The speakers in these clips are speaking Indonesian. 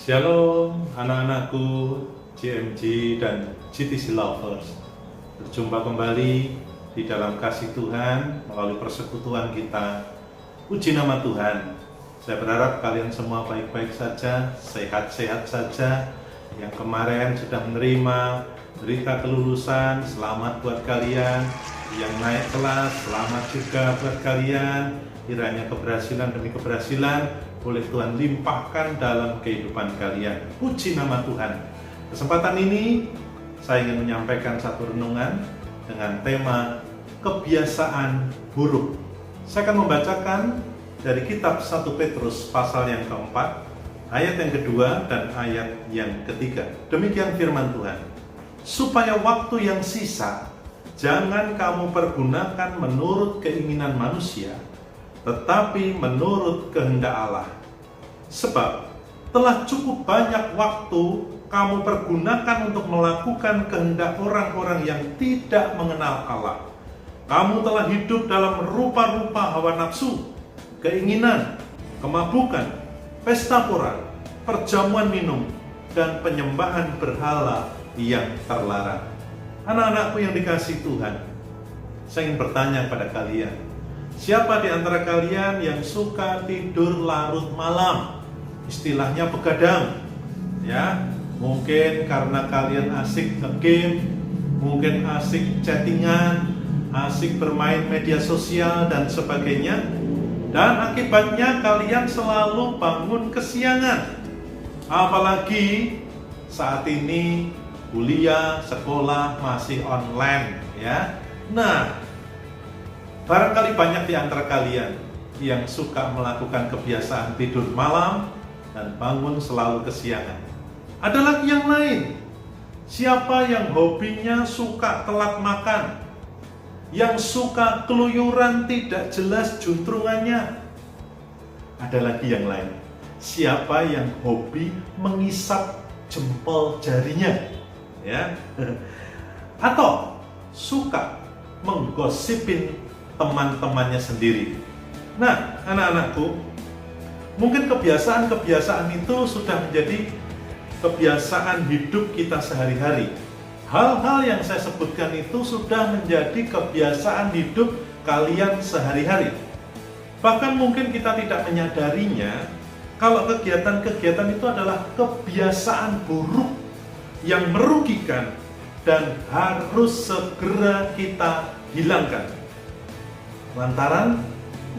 Shalom anak-anakku GMG dan GTC Lovers. Berjumpa kembali di dalam kasih Tuhan melalui persekutuan kita. Puji nama Tuhan. Saya berharap kalian semua baik-baik saja, sehat-sehat saja. Yang kemarin sudah menerima berita kelulusan, selamat buat kalian. Yang naik kelas, selamat juga buat kalian. Kiranya keberhasilan demi keberhasilan boleh Tuhan limpahkan dalam kehidupan kalian. Puji nama Tuhan. Kesempatan ini saya ingin menyampaikan satu renungan dengan tema kebiasaan buruk. Saya akan membacakan dari kitab 1 Petrus pasal yang keempat, ayat yang kedua dan ayat yang ketiga. Demikian firman Tuhan. Supaya waktu yang sisa jangan kamu pergunakan menurut keinginan manusia, tetapi menurut kehendak Allah. Sebab telah cukup banyak waktu kamu pergunakan untuk melakukan kehendak orang-orang yang tidak mengenal Allah. Kamu telah hidup dalam rupa-rupa hawa nafsu, keinginan, kemabukan, pesta pora, perjamuan minum, dan penyembahan berhala yang terlarang. Anak-anakku yang dikasihi Tuhan, saya ingin bertanya pada kalian, siapa di antara kalian yang suka tidur larut malam? Istilahnya begadang, ya. Mungkin karena kalian asik nge-game, mungkin asik chattingan, asik bermain media sosial dan sebagainya. Dan akibatnya kalian selalu bangun kesiangan. Apalagi saat ini kuliah, sekolah masih online, ya. Nah, barangkali banyak di antara kalian yang suka melakukan kebiasaan tidur malam dan bangun selalu kesiangan. Ada lagi yang lain. Siapa yang hobinya suka telat makan, yang suka keluyuran tidak jelas juntrungannya. Ada lagi yang lain. Siapa yang hobi mengisap jempol jarinya, ya. Atau suka menggosipin teman-temannya sendiri. Nah, anak-anakku, mungkin kebiasaan-kebiasaan itu sudah menjadi kebiasaan hidup kita sehari-hari. Hal-hal yang saya sebutkan itu sudah menjadi kebiasaan hidup kalian sehari-hari. Bahkan mungkin kita tidak menyadarinya kalau kegiatan-kegiatan itu adalah kebiasaan buruk yang merugikan dan harus segera kita hilangkan. Lantaran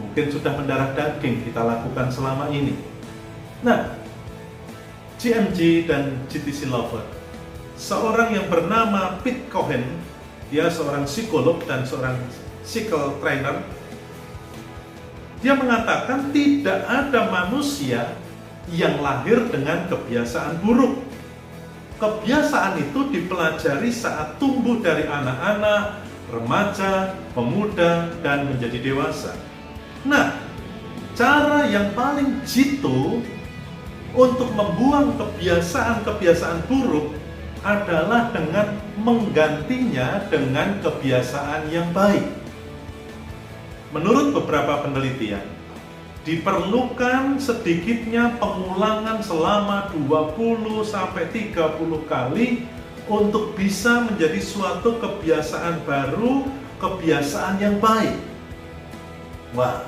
mungkin sudah mendarah daging kita lakukan selama ini. Nah, GMG dan GTC Lover, seorang yang bernama Pete Cohen, dia seorang psikolog dan seorang cycle trainer. Dia mengatakan tidak ada manusia yang lahir dengan kebiasaan buruk. Kebiasaan itu dipelajari saat tumbuh dari anak-anak, remaja, pemuda, dan menjadi dewasa. Nah, cara yang paling jitu untuk membuang kebiasaan-kebiasaan buruk adalah dengan menggantinya dengan kebiasaan yang baik. Menurut beberapa penelitian, diperlukan sedikitnya pengulangan selama 20-30 kali untuk bisa menjadi suatu kebiasaan baru, kebiasaan yang baik. Wah,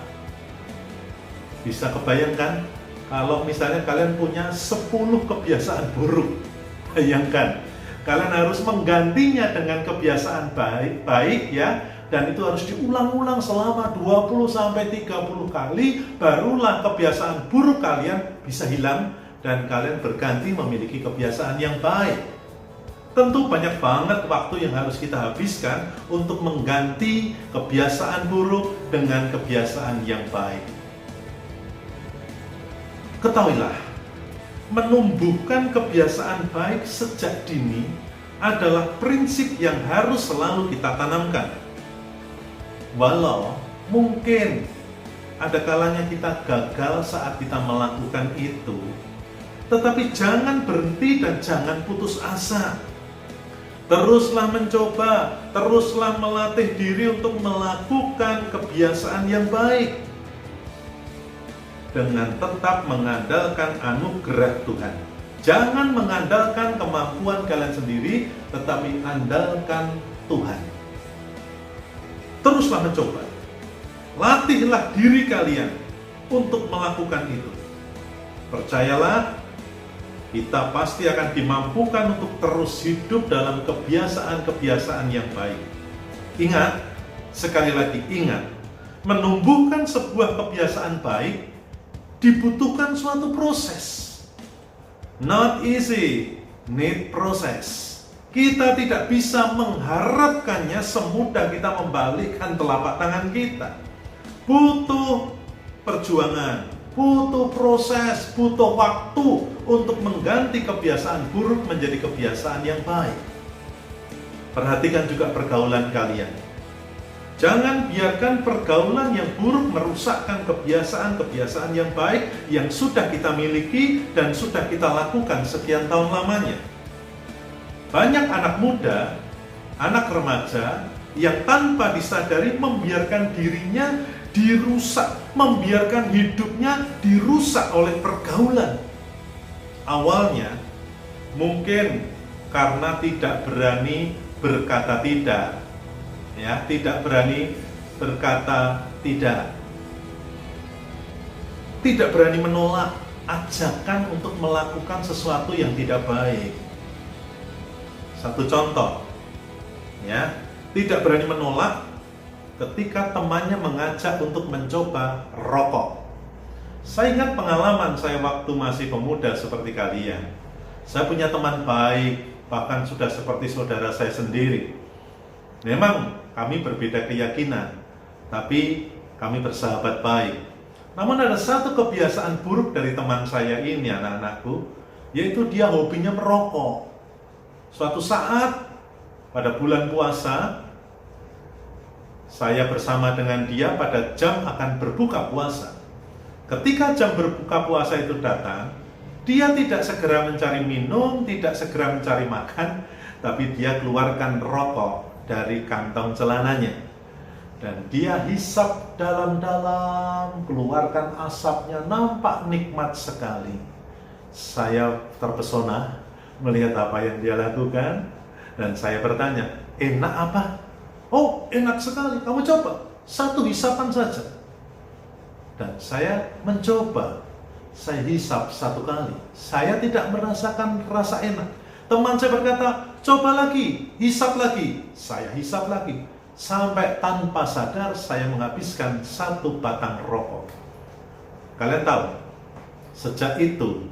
bisa kebayangkan kalau misalnya kalian punya 10 kebiasaan buruk. Bayangkan, kalian harus menggantinya dengan kebiasaan baik, ya. Dan itu harus diulang-ulang selama 20-30 kali, barulah kebiasaan buruk kalian bisa hilang dan kalian berganti memiliki kebiasaan yang baik. Tentu banyak banget waktu yang harus kita habiskan untuk mengganti kebiasaan buruk dengan kebiasaan yang baik. Ketahuilah, menumbuhkan kebiasaan baik sejak dini adalah prinsip yang harus selalu kita tanamkan. Walau mungkin ada kalanya kita gagal saat kita melakukan itu, tetapi jangan berhenti dan jangan putus asa. Teruslah mencoba, teruslah melatih diri untuk melakukan kebiasaan yang baik dengan tetap mengandalkan anugerah Tuhan. Jangan mengandalkan kemampuan kalian sendiri, tetapi andalkan Tuhan. Teruslah mencoba. Latihlah diri kalian untuk melakukan itu. Percayalah, kita pasti akan dimampukan untuk terus hidup dalam kebiasaan-kebiasaan yang baik. Ingat, sekali lagi ingat, menumbuhkan sebuah kebiasaan baik dibutuhkan suatu proses. Not easy, need process. Kita tidak bisa mengharapkannya semudah kita membalikkan telapak tangan kita. Butuh perjuangan, butuh proses, butuh waktu untuk mengganti kebiasaan buruk menjadi kebiasaan yang baik. Perhatikan juga pergaulan kalian. Jangan biarkan pergaulan yang buruk merusakkan kebiasaan-kebiasaan yang baik yang sudah kita miliki dan sudah kita lakukan sekian tahun lamanya. Banyak anak muda, anak remaja yang tanpa disadari membiarkan dirinya dirusak, membiarkan hidupnya dirusak oleh pergaulan. Awalnya mungkin karena tidak berani berkata tidak, ya, tidak berani berkata tidak berani menolak ajakan untuk melakukan sesuatu yang tidak baik. Satu contoh, ya, tidak berani menolak ketika temannya mengajak untuk mencoba rokok. Saya ingat pengalaman saya waktu masih pemuda seperti kalian. Saya punya teman baik, bahkan sudah seperti saudara saya sendiri. Memang kami berbeda keyakinan, tapi kami bersahabat baik. Namun ada satu kebiasaan buruk dari teman saya ini, anak-anakku, yaitu dia hobinya merokok. Suatu saat pada bulan puasa, saya bersama dengan dia pada jam akan berbuka puasa. Ketika jam berbuka puasa itu datang, dia tidak segera mencari minum, tidak segera mencari makan, tapi dia keluarkan rokok dari kantong celananya. Dan dia hisap dalam-dalam, keluarkan asapnya, nampak nikmat sekali. Saya terpesona melihat apa yang dia lakukan, dan saya bertanya, enak apa? Oh, enak sekali, kamu coba, satu hisapan saja. Dan saya mencoba, saya hisap satu kali, saya tidak merasakan rasa enak. Teman saya berkata, coba lagi, hisap lagi. Saya hisap lagi, sampai tanpa sadar saya menghabiskan satu batang rokok. Kalian tahu, sejak itu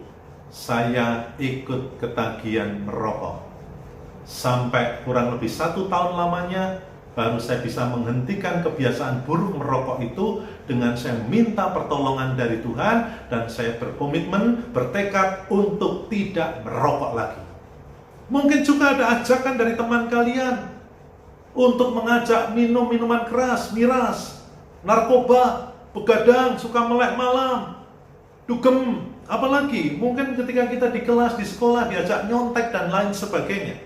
saya ikut ketagihan merokok. Sampai kurang lebih 1 tahun lamanya, baru saya bisa menghentikan kebiasaan buruk merokok itu dengan saya minta pertolongan dari Tuhan, dan saya berkomitmen, bertekad untuk tidak merokok lagi. Mungkin juga ada ajakan dari teman kalian untuk mengajak minum minuman keras, miras, narkoba, begadang, suka melek malam, dugem, apalagi mungkin ketika kita di kelas, di sekolah diajak nyontek dan lain sebagainya.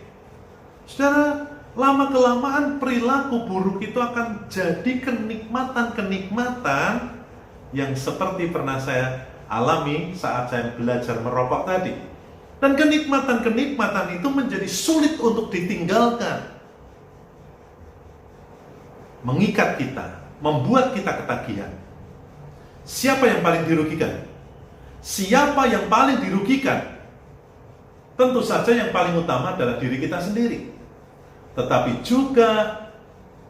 Saudara, lama-kelamaan perilaku buruk itu akan jadi kenikmatan-kenikmatan yang seperti pernah saya alami saat saya belajar merokok tadi. Dan kenikmatan-kenikmatan itu menjadi sulit untuk ditinggalkan. Mengikat kita, membuat kita ketagihan. Siapa yang paling dirugikan? Siapa yang paling dirugikan? Tentu saja yang paling utama adalah diri kita sendiri. Tetapi juga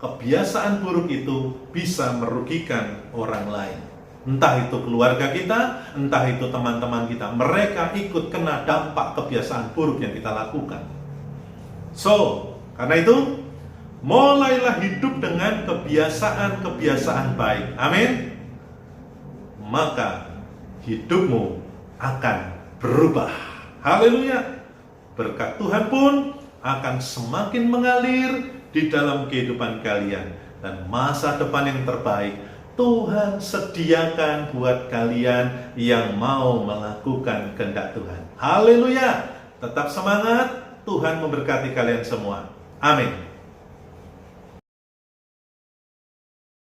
kebiasaan buruk itu bisa merugikan orang lain. Entah itu keluarga kita, entah itu teman-teman kita. Mereka ikut kena dampak kebiasaan buruk yang kita lakukan. So, karena itu, mulailah hidup dengan kebiasaan-kebiasaan baik. Amin. Maka hidupmu akan berubah. Haleluya. Berkat Tuhan pun akan semakin mengalir di dalam kehidupan kalian, dan masa depan yang terbaik Tuhan sediakan buat kalian yang mau melakukan kehendak Tuhan. Haleluya. Tetap semangat. Tuhan memberkati kalian semua. Amin.